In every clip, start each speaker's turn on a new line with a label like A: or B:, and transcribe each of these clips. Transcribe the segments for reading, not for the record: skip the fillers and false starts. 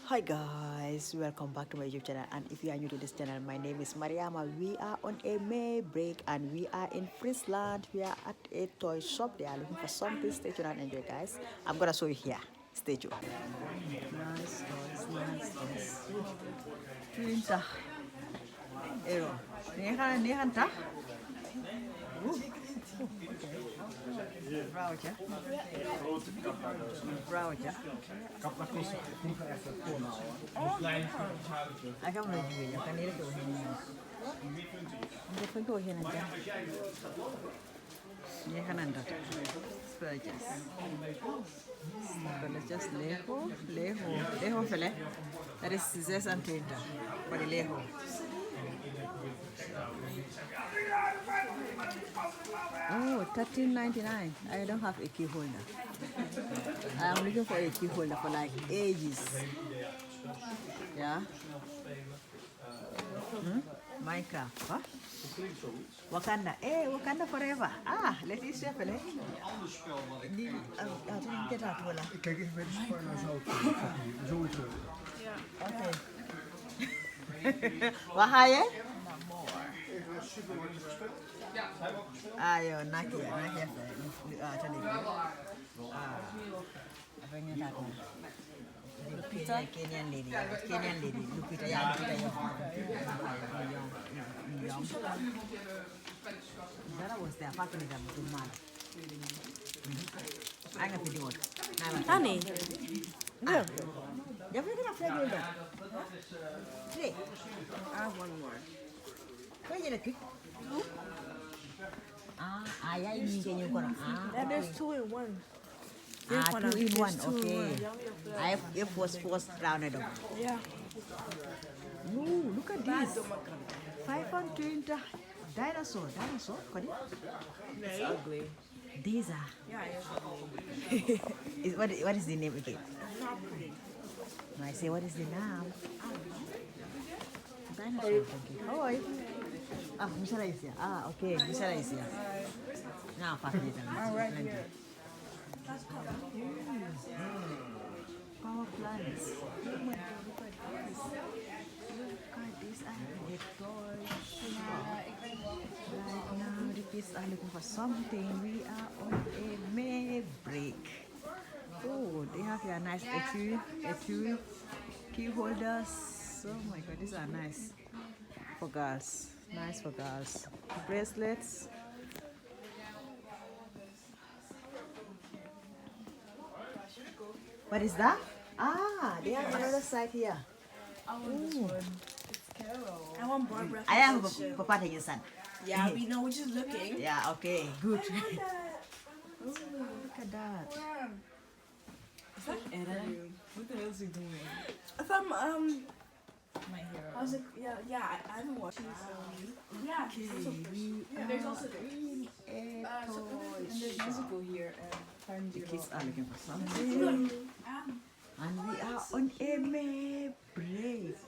A: Hi guys, welcome back to my YouTube channel, and if you are new to this channel, my name is Mariama. We are on a May break and we are in Friesland. We are at a toy shop. They are looking for something. Stay tuned and enjoy, guys. I'm gonna show you here. Stay tuned. Nice toys, nice toys. Printer. Ero. Nehan ta? Vrouwtje. Vrouwtje. Ik ga hem even je kan niet doorheen. Ik ga doorheen en dan. Je gaat aan dat. Spelletjes. Spelletjes Lego vele. Dat is 26 voor de Lego. Oh, $13.99. I don't have a key holder. I'm looking for a key holder for like ages. Yeah. Minecraft. Huh? Wakanda. Hey, Wakanda forever. Ah, let me see. Felle.
B: Kijk even bij de spoiler zo. Sowieso.
A: Oké. Wat ga je? Ayo, naki ya, tadi. Apa yang tak? Lupita, Kenyan lady. Lupita ya. Zara was there, apa ni kamu rumah? Angkat video.
C: Honey.
A: Yeah. Jangan kena flag dulu. Play.
C: I have one more.
A: Kau jadi kik. Ayah ini kayaknya korang.
C: Yeah, there's 2 in 1.
A: 2 in 1. Okay. I have was first round it up.
C: Yeah.
A: Ooh, look at this. 520 dinosaur. Kau
C: It's ugly.
A: These are.
C: Yeah,
A: What is the name again?
C: not pretty.
A: I say, what is the name? Dinosaur. Hoi. Misalnya isi. Okay. Misalnya isi. Nah, pakai itu.
C: Right here.
A: Power plants. Oh my God, look at this. Look at this. I have toys. Right now, the kids are looking for something. We are on a May break. Oh, they have here nice etui, key holders. Oh my God, these are nice for girls. Nice for girls. Bracelets. What is that? They have another side here.
C: I want this one. It's Carol. I want Barbara.
A: I am Papa taking son.
C: Yeah, we know. We're just looking.
A: Yeah, okay, good.
C: that.
A: Oh, look at that.
C: Is that Aaron?
D: What the hell is he doing?
C: I thought
D: My hero.
C: I was like, yeah. I haven't watched it. Yeah. There's also
A: in a toy
D: And there's
A: shop.
D: musical here and time
A: The
D: zero.
A: kids are looking for something. And we are on a May break.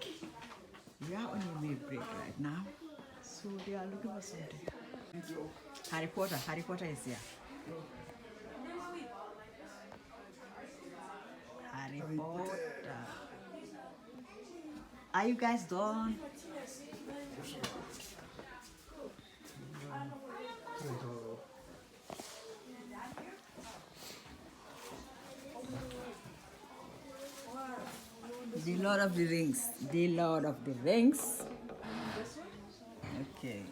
A: We are on a May break right now. So they are looking for something. Harry Potter is here. Harry Potter. Are you guys done? The Lord of the Rings. The Lord of the Rings. Okay.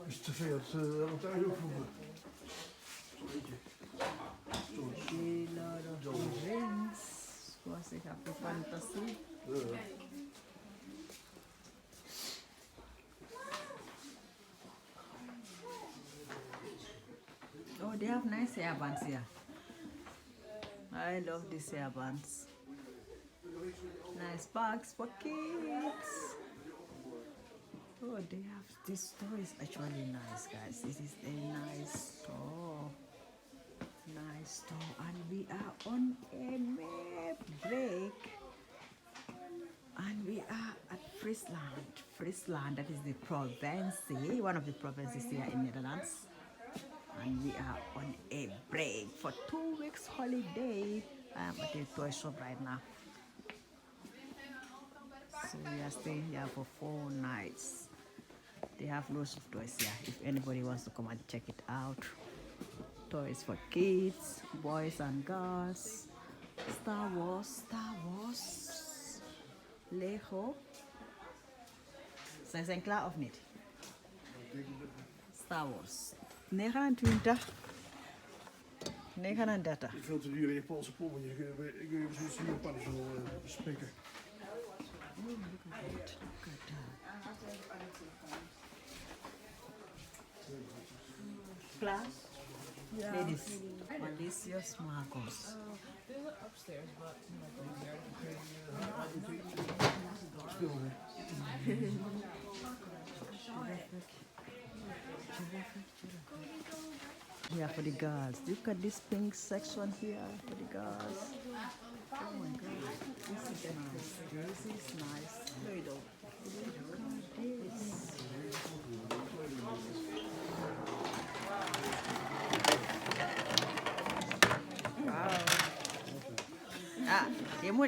B: Is te veel. Want daar heel vroeger.
A: The Lord of the Rings. Was ik heb de fantasy. Oh, they have nice hairbands here. I love these hairbands. Nice bags for kids. Oh, they have this store is actually nice, guys. This is a nice store. Nice store, and we are on a May break. And we are at Friesland, that is the province, one of the provinces here in Netherlands. And we are on a break for 2 weeks holiday. I am at a toy shop right now. are staying here for 4 nights. They have lots of toys here if anybody wants to come and check it out. Toys for kids, boys and girls. Star Wars, Lego. Zijn klaar of niet? Star Wars. 29. 39.
B: Veel te dure Japanse pommen. Ik wil even zo'n Japanners spreken.
A: Oh, look at that. Look at that. Class?
D: Yeah.
A: Ladies. Malicious Marcos.
D: They're upstairs, but
A: Yeah, for the girls. Look at this pink section here for the girls. Oh my god, this is nice. This is nice. No, you don't. Look at this. Ah,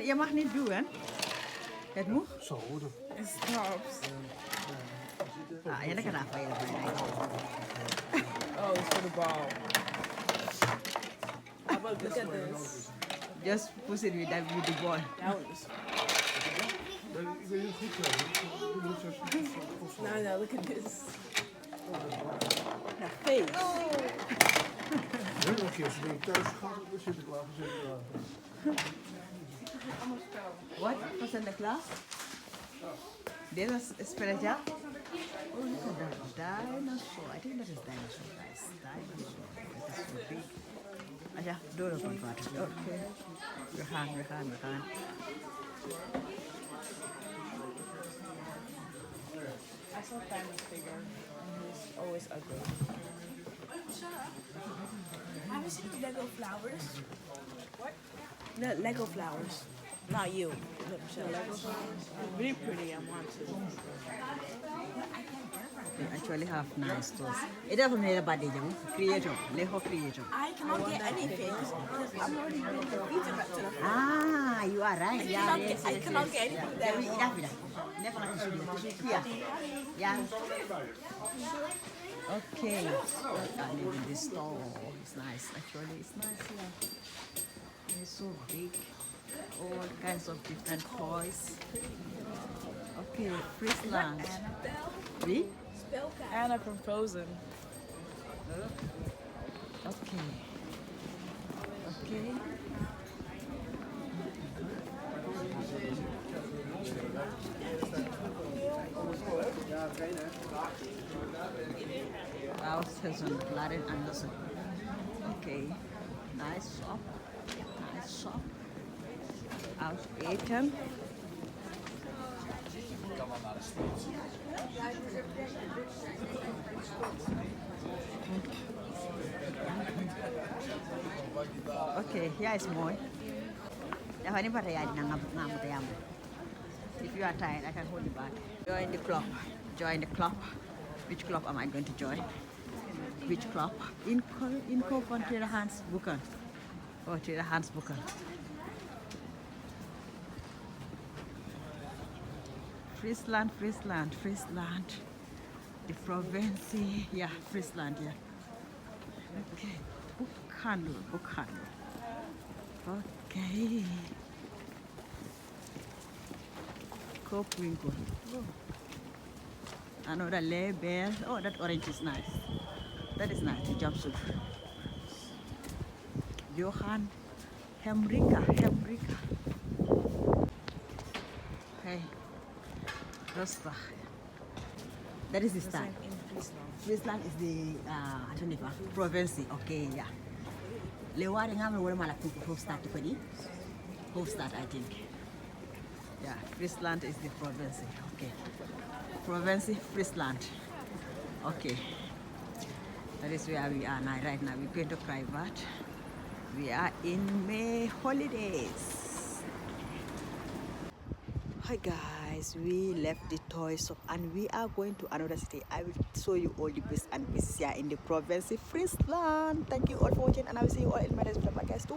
A: je mag niet duwen. Het moet.
B: Zo, hoor.
D: it stops.
A: Ah, je kan daar van je.
D: Oh, it's for the ball. How about look at this?
A: Just push it with the ball.
D: That one is.
B: Ik ben heel goed krijgen.
D: No, look at this. That face.
B: Nog een keer, als je thuis gaat, dan zit ik later zitten.
A: What? For Santa Claus? This is spelletje? Oh, look at that dinosaur. I think that is dinosaur, guys. Dinosaur. That is so big. Ah ja, door op een water. Oké. We gaan.
D: I saw Thanos figure. He's always ugly.
C: Have you seen the Lego flowers?
D: What?
C: The Lego flowers. Not you. Michelle.
D: Lego flowers. Really pretty. I want to.
A: They actually have nice stores. It doesn't matter about the creator, Lego creator.
C: I cannot get anything because I'm already been defeated back to the
A: Ah, you are right. Yeah, yes,
C: I cannot get anything there.
A: Never here. Yeah. Okay. I live in this store. It's nice. Actually, it's nice here. It's so big. All kinds of different toys. Okay, Friesland. Really?
D: Anna from Frozen.
A: Okay. Okay. House has on Leeuwarden Anderson. Okay. Nice shop. Nice shop. House eten. Okay, here is mooi. If you are tired, I can hold you back. Join the club. Join the club. Which club am I going to join? Which club? Inko van tweedehands boeken. Oh, tweedehands boeken. Friesland. The province. Yeah, Friesland, yeah. Okay. Boekhandel. Okay. Koopwinkel. Oh. Another label. Oh, that orange is nice. That is nice, the jumpsuit. Johan Hemrika. Hey. Rostach. That is the style.
D: In Friesland.
A: Friesland is the province. Okay, yeah. Leeuwarden ngamen wala mala hoofdstad te pedi. Hoofdstad, I think. Yeah, Friesland is the province. Okay. Province Friesland. Okay. That is where we are now. Right now we're going to private. We are in May holidays. Hi guys, we left the toy shop and we are going to another city. I will show you all the best and best here in the province Friesland. Thank you all for watching and I will see you all in my next video, guys.